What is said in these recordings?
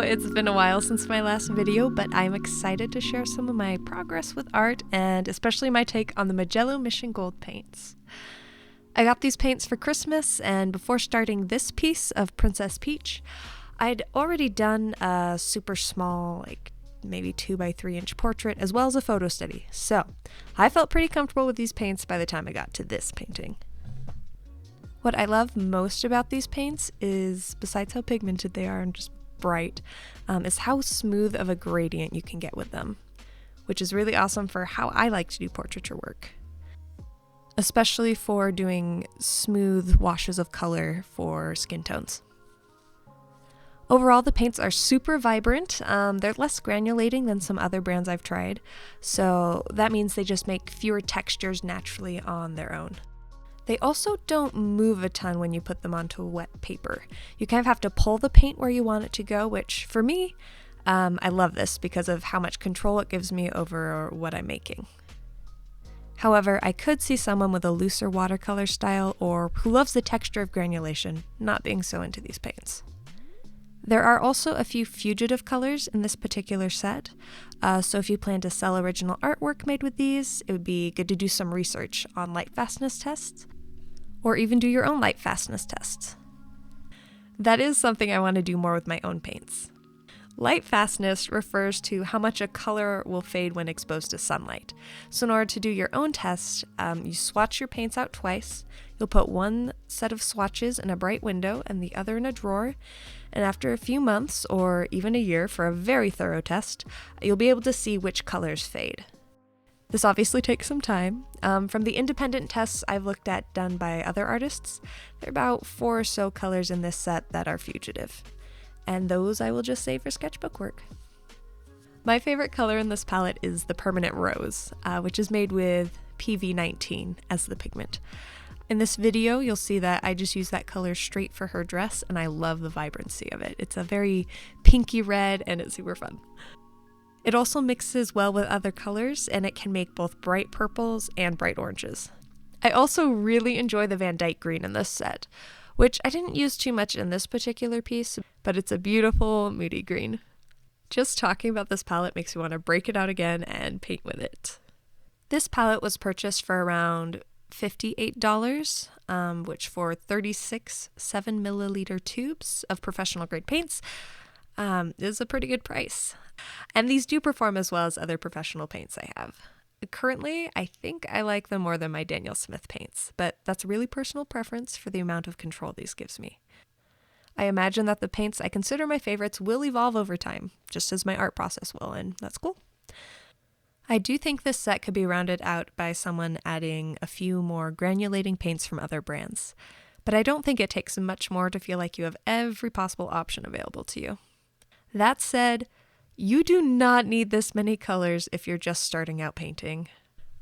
it's been a while since my last video, but I'm excited to share some of my progress with art and especially my take on the Mijello Mission Gold paints. I got these paints for Christmas, and before starting this piece of Princess Peach, I'd already done a super small, maybe 2x3 inch portrait as well as a photo study, so I felt pretty comfortable with these paints by the time I got to this painting. What I love most about these paints is, besides how pigmented they are and just bright, is how smooth of a gradient you can get with them, which is really awesome for how I like to do portraiture work, especially for doing smooth washes of color for skin tones. Overall, the paints are super vibrant. They're less granulating than some other brands I've tried, so that means they just make fewer textures naturally on their own. They also don't move a ton when you put them onto wet paper. You kind of have to pull the paint where you want it to go, which for me, I love this because of how much control it gives me over what I'm making. However, I could see someone with a looser watercolor style or who loves the texture of granulation not being so into these paints. There are also a few fugitive colors in this particular set, so if you plan to sell original artwork made with these, it would be good to do some research on light fastness tests, or even do your own light fastness tests. That is something I want to do more with my own paints. Light fastness refers to how much a color will fade when exposed to sunlight. So in order to do your own test, you swatch your paints out twice. You'll put one set of swatches in a bright window and the other in a drawer. And after a few months or even a year for a very thorough test, you'll be able to see which colors fade. This obviously takes some time. From the independent tests I've looked at done by other artists, there are about 4 or so colors in this set that are fugitive. And those I will just save for sketchbook work. My favorite color in this palette is the Permanent Rose, which is made with PV19 as the pigment. In this video, you'll see that I just use that color straight for her dress, and I love the vibrancy of it. It's a very pinky red, and it's super fun. It also mixes well with other colors, and it can make both bright purples and bright oranges. I also really enjoy the Van Dyke green in this set, which I didn't use too much in this particular piece, but it's a beautiful, moody green. Just talking about this palette makes me want to break it out again and paint with it. This palette was purchased for around $58, which for 36 7ml tubes of professional grade paints is a pretty good price. And these do perform as well as other professional paints I have. Currently, I think I like them more than my Daniel Smith paints, but that's really personal preference for the amount of control these gives me. I imagine that the paints I consider my favorites will evolve over time, just as my art process will, and that's cool. I do think this set could be rounded out by someone adding a few more granulating paints from other brands, but I don't think it takes much more to feel like you have every possible option available to you. That said, you do not need this many colors if you're just starting out painting.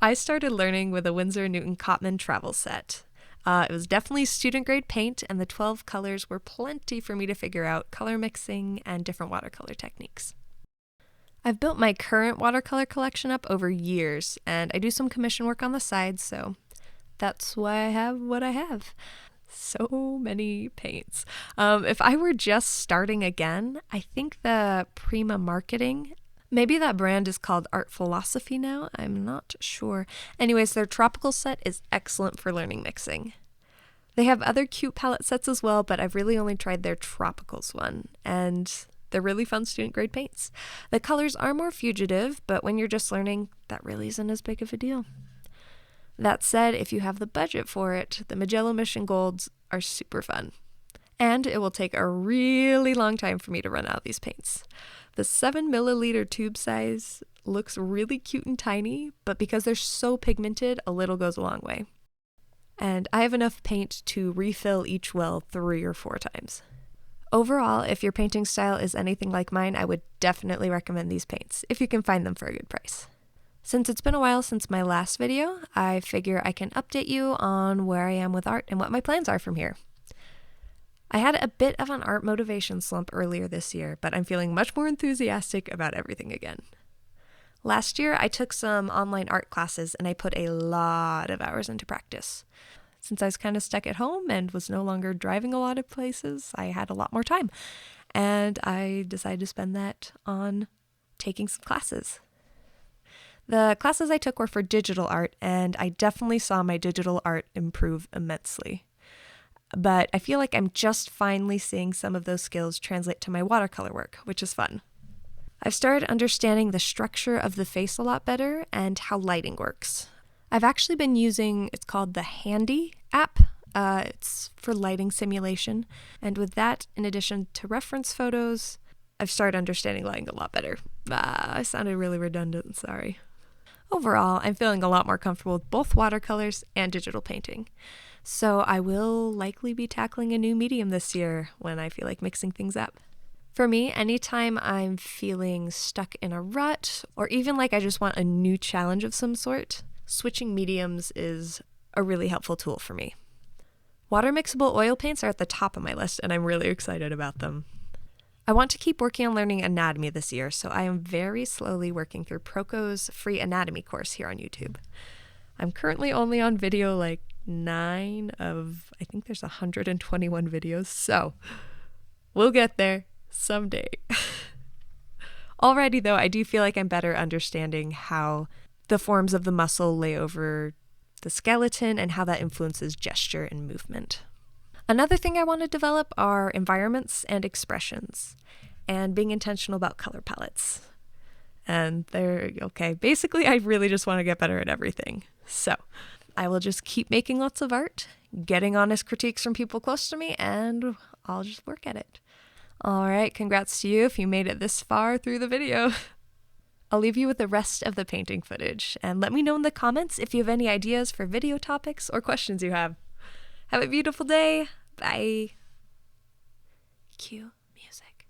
I started learning with a Winsor & Newton Cotman travel set. It was definitely student grade paint, and the 12 colors were plenty for me to figure out color mixing and different watercolor techniques. I've built my current watercolor collection up over years, and I do some commission work on the side, so that's why I have what I have. So many paints. If I were just starting again, I think the Prima Marketing, maybe that brand is called Art Philosophy now, I'm not sure. Anyways, their tropical set is excellent for learning mixing. They have other cute palette sets as well, but I've really only tried their tropicals one, and they're really fun student grade paints. The colors are more fugitive, but when you're just learning, that really isn't as big of a deal. That said, if you have the budget for it, the Mijello Mission Golds are super fun. And it will take a really long time for me to run out of these paints. The 7ml tube size looks really cute and tiny, but because they're so pigmented, a little goes a long way. And I have enough paint to refill each well 3 or 4 times. Overall, if your painting style is anything like mine, I would definitely recommend these paints, if you can find them for a good price. Since it's been a while since my last video, I figure I can update you on where I am with art and what my plans are from here. I had a bit of an art motivation slump earlier this year, but I'm feeling much more enthusiastic about everything again. Last year, I took some online art classes and I put a lot of hours into practice. Since I was kind of stuck at home and was no longer driving a lot of places, I had a lot more time. and I decided to spend that on taking some classes. The classes I took were for digital art, and I definitely saw my digital art improve immensely. But I feel like I'm just finally seeing some of those skills translate to my watercolor work, which is fun. I've started understanding the structure of the face a lot better and how lighting works. I've actually been using, it's called the Handy app. It's for lighting simulation. And with that, in addition to reference photos, I've started understanding lighting a lot better. I sounded really redundant, sorry. Overall, I'm feeling a lot more comfortable with both watercolors and digital painting. So I will likely be tackling a new medium this year when I feel like mixing things up. For me, anytime I'm feeling stuck in a rut, or even like I just want a new challenge of some sort, switching mediums is a really helpful tool for me. Water mixable oil paints are at the top of my list, and I'm really excited about them. I want to keep working on learning anatomy this year, so I am very slowly working through Proco's free anatomy course here on YouTube. I'm currently only on video like 9 of, I think there's 121 videos, so we'll get there someday. Already though, I do feel like I'm better understanding how the forms of the muscle lay over the skeleton and how that influences gesture and movement. Another thing I want to develop are environments and expressions, and being intentional about color palettes. And basically I really just want to get better at everything. So I will just keep making lots of art, getting honest critiques from people close to me, and I'll just work at it. All right, congrats to you if you made it this far through the video. I'll leave you with the rest of the painting footage, and let me know in the comments if you have any ideas for video topics or questions you have. Have a beautiful day. Bye. Cue music.